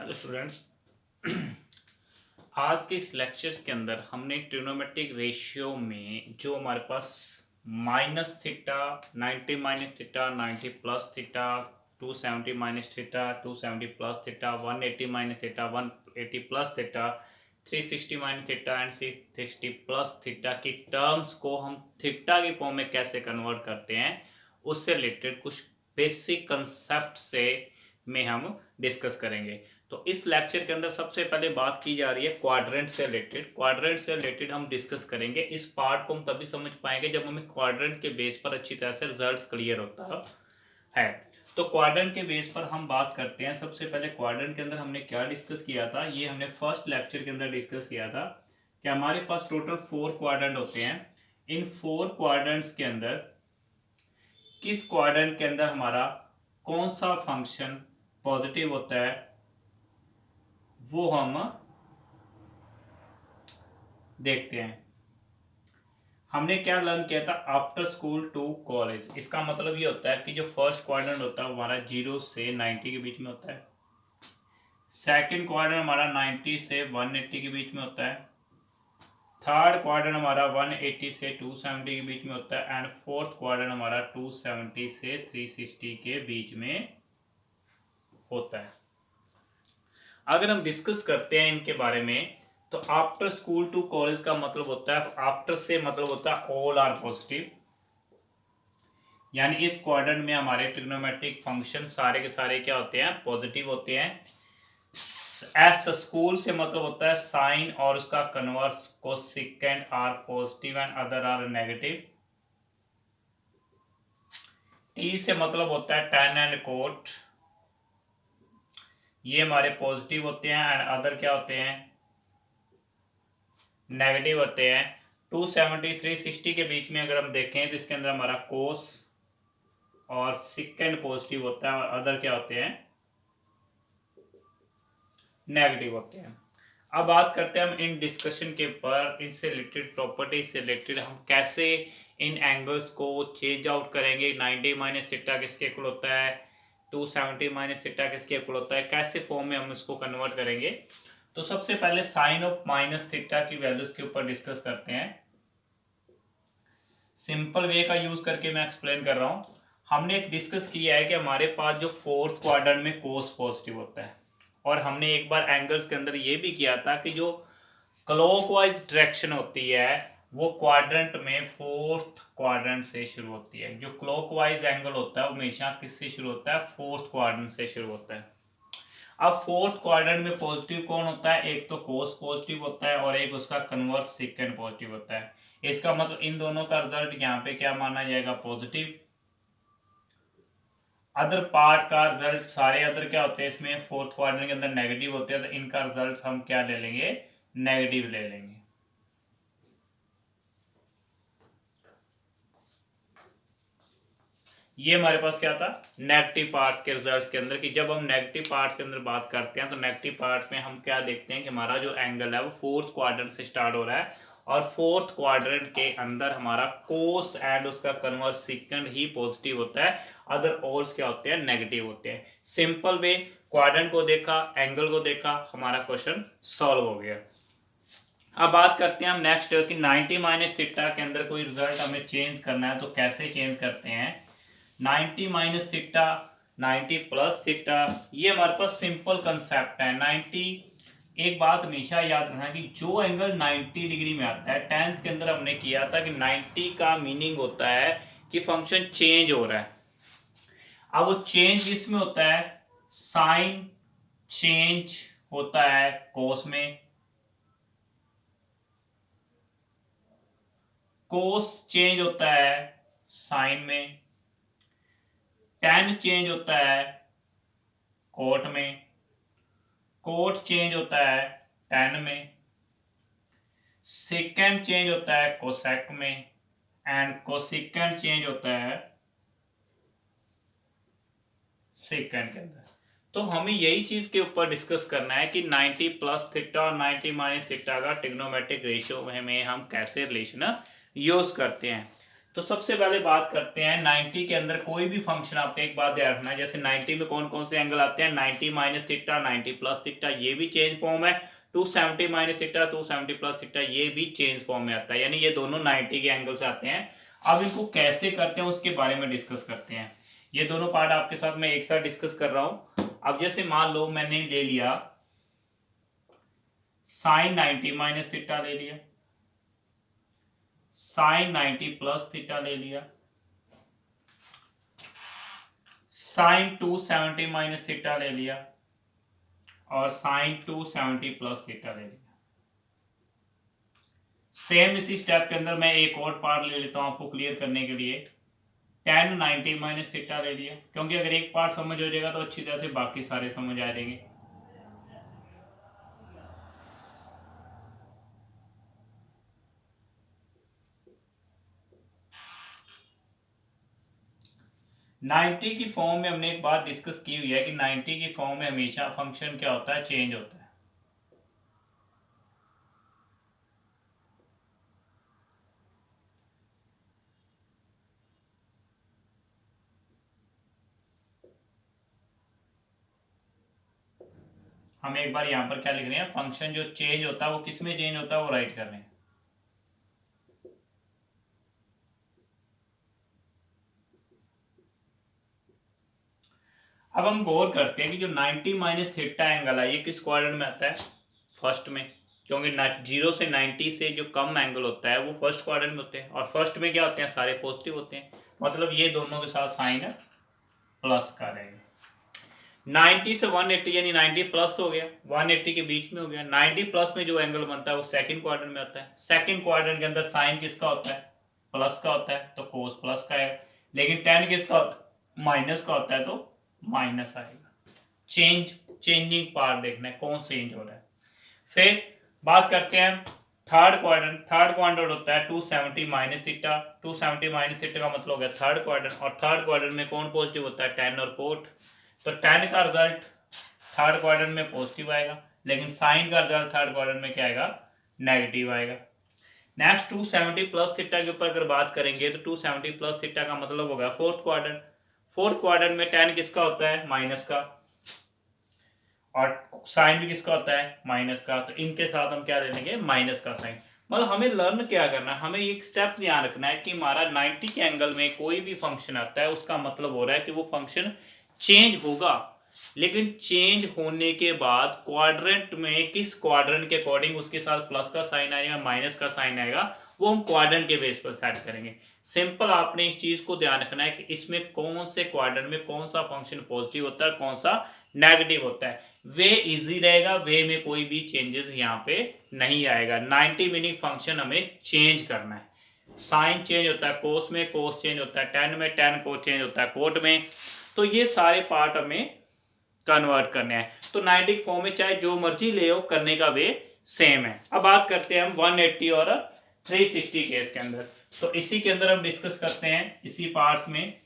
Hello students. आज के इस लेक्चर के अंदर हमने ट्रिग्नोमेट्रिक रेशियो में जो हमारे पास minus theta 90 minus theta 90 plus theta 270 minus theta 270 plus theta 180 minus theta 180 plus theta 360 minus theta and 660 plus theta की टर्म्स को हम थीटा की फॉर्म में कैसे कन्वर्ट करते हैं उससे रिलेटेड कुछ बेसिक कंसेप्ट से में हम डिस्कस करेंगे। तो इस लेक्चर के अंदर सबसे पहले बात की जा रही है क्वाड्रेंट से रिलेटेड। क्वाड्रेंट से रिलेटेड हम डिस्कस करेंगे। इस पार्ट को हम तभी समझ पाएंगे जब हमें क्वाड्रेंट के बेस पर अच्छी तरह से रिजल्ट्स क्लियर होता है। तो क्वाड्रेंट के बेस पर हम बात करते हैं। सबसे पहले क्वाड्रेंट के अंदर हमने क्या डिस्कस किया था, ये हमने फर्स्ट लेक्चर के अंदर डिस्कस किया था कि हमारे पास टोटल 4 क्वाड्रेंट होते हैं। इन 4 क्वाड्रेंट्स के अंदर किस क्वाड्रेंट के अंदर हमारा कौन सा फंक्शन पॉजिटिव होता है वो हम देखते हैं। हमने क्या लर्न किया था, आफ्टर स्कूल टू कॉलेज। इसका मतलब ये होता है कि जो फर्स्ट क्वाड्रेंट होता है वो हमारा 0 से 90 के बीच में होता है। सेकंड क्वाड्रेंट हमारा 90 से 180 के बीच में होता है। थर्ड क्वाड्रेंट हमारा 180 से 270 के बीच में होता है एंड फोर्थ क्वाड्रेंट हमारा 270 से 360 के बीच में होता है। अगर हम डिस्कस करते हैं इनके बारे में तो आफ्टर स्कूल टू कॉलेज का मतलब होता है, आफ्टर से मतलब होता है ऑल आर पॉजिटिव, यानी इस क्वाड्रेंट में हमारे ट्रिग्नोमेट्रिक फंक्शन सारे के सारे क्या होते हैं, पॉजिटिव होते हैं। एस स्कूल से मतलब होता है साइन और उसका converse cosecant are positive and other are negative. T से मतलब होता है टेन एंड कोट, ये हमारे पॉजिटिव होते हैं एंड अदर क्या होते हैं, नेगेटिव होते हैं। 270 360 के बीच में अगर हम देखें तो इसके अंदर हमारा कोस और सिकेंड पॉजिटिव होता है और अदर क्या होते हैं, नेगेटिव होते हैं। अब बात करते हैं हम इन डिस्कशन के पर, इनसे रिलेटेड प्रॉपर्टी से रिलेटेड हम कैसे इन एंगल्स को चेंज आउट करेंगे। 90 माइनस थीटा किसके इक्वल होता है, 270 माइनस थीटा किसके इक्वल होता है, कैसे फॉर्म में हम इसको कन्वर्ट करेंगे। तो सबसे पहले साइन ऑफ माइनस थीटा की वैल्यूज के ऊपर डिस्कस करते हैं। सिंपल वे का यूज करके मैं एक्सप्लेन कर रहा हूं। हमने एक डिस्कस किया है कि हमारे पास जो फोर्थ क्वाड्रेंट में कोस पॉजिटिव होता है, और हमने एक बार एंगल्स के अंदर ये भी किया था कि जो क्लॉकवाइज डायरेक्शन होती है वो क्वाड्रेंट में फोर्थ क्वाड्रेंट से शुरू होती है। जो क्लॉकवाइज एंगल होता है वो हमेशा किससे शुरू होता है, फोर्थ क्वाड्रेंट से शुरू होता है। अब फोर्थ क्वाड्रेंट में पॉजिटिव कौन होता है, एक तो कोस पॉजिटिव होता है और एक उसका कन्वर्स सेकेंड पॉजिटिव होता है। इसका मतलब इन दोनों का रिजल्ट यहाँ पे क्या माना जाएगा, पॉजिटिव। अदर पार्ट का रिजल्ट, सारे अदर क्या होते हैं इसमें फोर्थ क्वाड्रेंट के अंदर नेगेटिव होते हैं, तो इनका रिजल्ट हम क्या ले लेंगे, नेगेटिव ले लेंगे। ये हमारे पास क्या था, नेगेटिव पार्ट्स के रिजल्ट्स के अंदर, कि जब हम नेगेटिव पार्ट्स के अंदर बात करते हैं तो नेगेटिव पार्ट में हम क्या देखते हैं कि हमारा जो एंगल है वो फोर्थ क्वाड्रेंट से स्टार्ट हो रहा है और फोर्थ क्वाड्रेंट के अंदर हमारा कोस एंड उसका कन्वर्स सेकंड ही पॉजिटिव होता है, अदर ऑल्स क्या होते हैं, नेगेटिव होते हैं। सिंपल वे, क्वाड्रेंट को देखा, एंगल को देखा, हमारा क्वेश्चन सॉल्व हो गया। अब बात करते हैं हम नेक्स्ट कि 90 माइनस थीटा के अंदर कोई रिजल्ट हमें चेंज करना है तो कैसे चेंज करते हैं। 90 माइनस थीटा 90 प्लस थीटा, ये हमारे पास सिंपल कंसेप्ट है। 90, एक बात हमेशा याद रखना कि जो एंगल 90 डिग्री में आता है, 10th के अंदर हमने किया था कि 90 का मीनिंग होता है कि फंक्शन चेंज हो रहा है। अब वो चेंज इसमें होता है, साइन चेंज होता है कोस में, कोस चेंज होता है साइन में, टेन चेंज होता है कोट में, कोट चेंज होता है टेन में, सेकेंड चेंज होता है कोसेक में एंड कोसेकेंड चेंज होता है सेकेंड के अंदर। तो हमें यही चीज के ऊपर डिस्कस करना है कि 90 प्लस थीटा और 90 माइनस थीटा का ट्रिग्नोमेट्रिक रेशियो में हम कैसे रिलेशन यूज करते हैं। तो सबसे पहले बात करते हैं 90 के अंदर कोई भी फंक्शन, आपको एक बात ध्यान रखना है, जैसे 90 में कौन कौन से एंगल आते हैं, 90 माइनस थीटा, 90 प्लस थीटा, ये भी चेंज फॉर्म है, 270 माइनस थीटा, 270 प्लस थीटा, ये भी चेंज फॉर्म में आता है, यानी ये दोनों 90 के एंगल से आते हैं। अब इनको कैसे करते हैं उसके बारे में डिस्कस करते हैं। ये दोनों पार्ट आपके साथ मैं एक साथ डिस्कस कर रहा हूं। अब जैसे मान लो मैंने ले लिया साइन 90 माइनस थीटा ले लिया, साइन 90 प्लस थीटा ले लिया, साइन 270 माइनस थीटा ले लिया, और साइन 270 प्लस थीटा ले लिया। सेम इसी स्टेप के अंदर मैं एक और पार्ट ले लेता हूं आपको क्लियर करने के लिए, tan 90 माइनस थीटा ले लिया, क्योंकि अगर एक पार्ट समझ हो जाएगा तो अच्छी तरह से बाकी सारे समझ आ जाएंगे। 90 की फॉर्म में हमने एक बात डिस्कस की हुई है कि 90 की फॉर्म में हमेशा फंक्शन क्या होता है, चेंज होता है। हम एक बार यहां पर क्या लिख रहे हैं, फंक्शन जो चेंज होता है वो किस में चेंज होता है वो राइट कर रहे हैं। अब हम गौर करते हैं कि जो 90 माइनस थीटा एंगल है ये किस क्वाड्रेंट में आता है, फर्स्ट में, क्योंकि 0 से 90 से जो कम एंगल होता है वो फर्स्ट क्वाड्रेंट में होते हैं, और फर्स्ट में क्या होते हैं, सारे पॉजिटिव होते हैं, मतलब ये दोनों के साथ साइन प्लस का रहेगा। 90 से 180 यानी 90 प्लस हो गया, 180 के बीच में हो गया, 90 प्लस में जो एंगल बनता है वो सेकंड क्वाड्रेंट में आता है। सेकंड क्वाड्रेंट के अंदर साइन किसका होता है, प्लस का होता है, तो कोस प्लस का है, लेकिन टेन किसका होता है, माइनस का होता है, तो माइनस आएगा। चेंजिंग पार्ट देखना है कौन चेंज हो रहा है। फिर बात करते हैं थर्ड क्वाड्रेंट। थर्ड क्वाड्रेंट होता है 270 माइनस थीटा, 270 माइनस थीटा का मतलब हो गया थर्ड क्वाड्रेंट, और थर्ड क्वाड्रेंट में कौन पॉजिटिव होता है, टेन और कोट, तो टेन का रिजल्ट थर्ड क्वाड्रेंट में पॉजिटिव आएगा, लेकिन साइन का रिजल्ट थर्ड क्वाड्रेंट में क्या आएगा, नेगेटिव आएगा। नेक्स्ट 270 प्लस थीटा के ऊपर अगर बात करेंगे तो 270 प्लस थीटा का मतलब होगा फोर्थ क्वाड्रेंट। फोर्थ क्वाड्रेंट में टेन किसका होता है, माइनस का, और साइन भी किसका होता है, माइनस का, तो इनके साथ हम क्या ले लेंगे, माइनस का साइन। मतलब हमें लर्न क्या करना है, हमें एक स्टेप ध्यान रखना है कि हमारा 90 के एंगल में कोई भी फंक्शन आता है उसका मतलब हो रहा है कि वो फंक्शन चेंज होगा, लेकिन चेंज होने के बाद क्वाड्रेंट में किस क्वाड्रेंट के अकॉर्डिंग उसके साथ प्लस का साइन आएगा, माइनस का साइन आएगा, वो हम क्वाड्रेंट के बेस पर सेट करेंगे। सिंपल आपने इस चीज को ध्यान रखना है कि इसमें कौन से क्वाड्रेंट में कौन सा फंक्शन पॉजिटिव होता है, कौन सा नेगेटिव होता है, वे इजी रहेगा, वे में कोई भी चेंजेस यहाँ पे नहीं आएगा। 90 मिनट फंक्शन हमें चेंज करना है, साइन चेंज होता है कोस में, कोस चेंज होता है टेन में, टेन को चेंज होता है कोट में, तो ये सारे पार्ट हमें कन्वर्ट करने हैं। तो 90 फॉर्म में चाहे जो मर्जी ले हो, करने का वे सेम है। अब बात करते हैं हम 180 और 360 केस के अंदर, तो इसी के अंदर हम डिस्कस करते हैं इसी पार्ट्स में।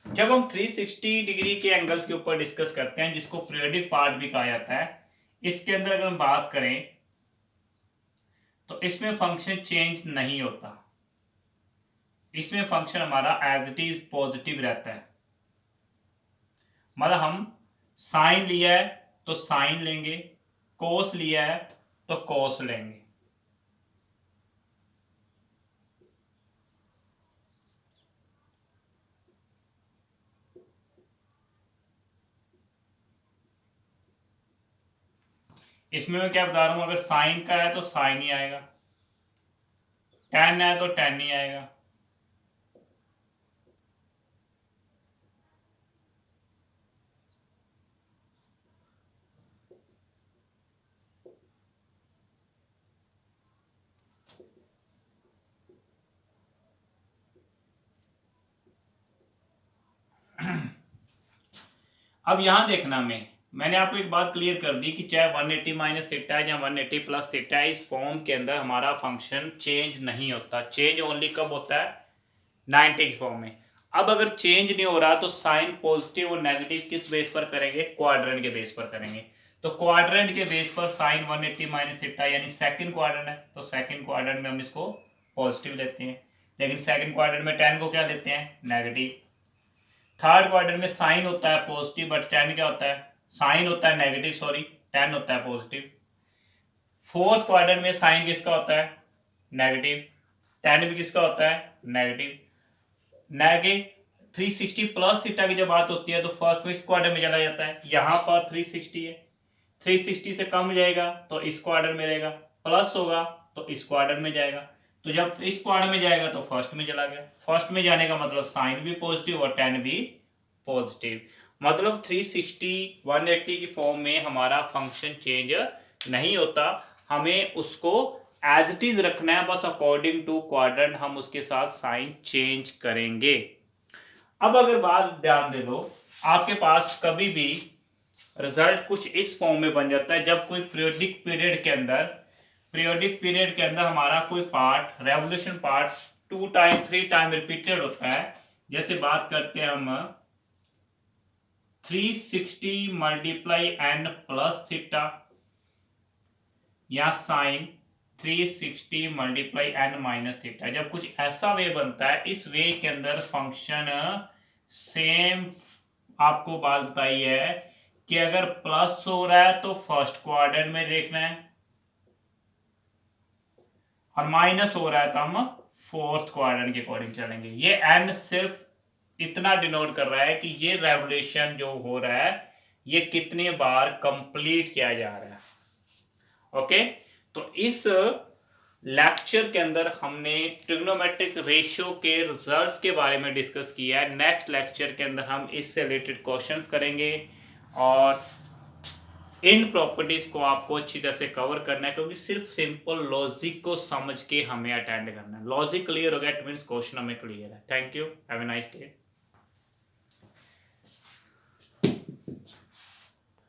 जब हम 360 डिग्री के एंगल्स के ऊपर डिस्कस करते हैं, जिसको पीरियोडिक पार्ट भी कहा जाता है, इसके अंदर अगर हम बात करें तो इसमें फंक्शन चेंज नहीं होता, इसमें फंक्शन हमारा एज इट इज पॉजिटिव रहता है। मतलब हम साइन लिया है तो साइन लेंगे, कोस लिया है तो कोस लेंगे। इसमें मैं क्या बता रहा हूं, अगर साइन का है तो साइन ही आएगा, टेन है तो टेन ही आएगा। अब यहां देखना, मैंने आपको एक बात क्लियर कर दी कि चाहे 180 माइनस थीटा है या 180 प्लस थीटा है, इस फॉर्म के अंदर हमारा फंक्शन चेंज नहीं होता। चेंज ओनली कब होता है, 90 की फॉर्म में। अब अगर चेंज नहीं हो रहा तो साइन पॉजिटिव और नेगेटिव किस बेस पर करेंगे, क्वाड्रेंट के बेस पर करेंगे। तो क्वाड्रेंट के बेस पर साइन 180 माइनस थीटा यानी सेकंड क्वाड्रेंट है, तो सेकंड क्वाड्रेंट में हम इसको पॉजिटिव लेते हैं, लेकिन सेकंड क्वाड्रेंट में tan को क्या लेते हैं, नेगेटिव। थर्ड क्वाड्रेंट में साइन होता है पॉजिटिव, बट tan क्या होता है, साइन होता है नेगेटिव, सॉरी tan होता है पॉजिटिव। फोर्थ क्वाड्रेंट में साइन किसका होता है, नेगेटिव, tan भी किसका होता है, नेगेटिव। नेगेटिव 360 प्लस थीटा की जब बात होती है तो फर्स्ट क्वाड्रेंट में चला जाता है, यहाँ पर 360 है, 360 से कम जाएगा तो इस क्वाड्रेंट में रहेगा, प्लस होगा तो इस क्वाड्रेंट में जाएगा, तो जब इस क्वाड्रेंट में जाएगा तो फर्स्ट में चला गया, फर्स्ट में जाने का मतलब साइन भी पॉजिटिव और tan भी पॉजिटिव, मतलब 360 180 की फॉर्म में हमारा फंक्शन चेंज नहीं होता, हमें उसको एज इट इज रखना है, बस अकॉर्डिंग टू क्वाड्रेंट हम उसके साथ साइन चेंज करेंगे। अब अगर बात ध्यान दे दो, आपके पास कभी भी रिजल्ट कुछ इस फॉर्म में बन जाता है जब कोई पीरियोडिक पीरियड के अंदर हमारा कोई part revolution part 2 time 3 time repeated होता है। जैसे बात करते हैं हम 360 मल्टीप्लाई एन प्लस थीटा या sine 360 multiply n minus theta, जब कुछ ऐसा वे बनता है, इस वे के अंदर फंक्शन सेम आपको बात बताई है कि अगर प्लस हो रहा है तो फर्स्ट क्वाड्रेंट में देखना है और माइनस हो रहा है तो हम फोर्थ क्वाड्रेंट के अकॉर्डिंग चलेंगे। ये एन सिर्फ इतना डिनोट कर रहा है कि ये रेवोल्यूशन जो हो रहा है ये कितने बार कंप्लीट किया जा रहा है। ओके, तो इस लेक्चर के अंदर हमने ट्रिग्नोमेट्रिक रेशियो के रिजल्ट्स के बारे में डिस्कस किया है। नेक्स्ट लेक्चर के अंदर हम इससे रिलेटेड क्वेश्चंस करेंगे और इन प्रॉपर्टीज को आपको अच्छी तरह से कवर करना है, क्योंकि सिर्फ सिंपल लॉजिक को समझ के हमें अटेंड करना है। लॉजिक क्लियर हो गया, इट मींस क्वेश्चन हमें क्लियर है। Thank you, have a nice day.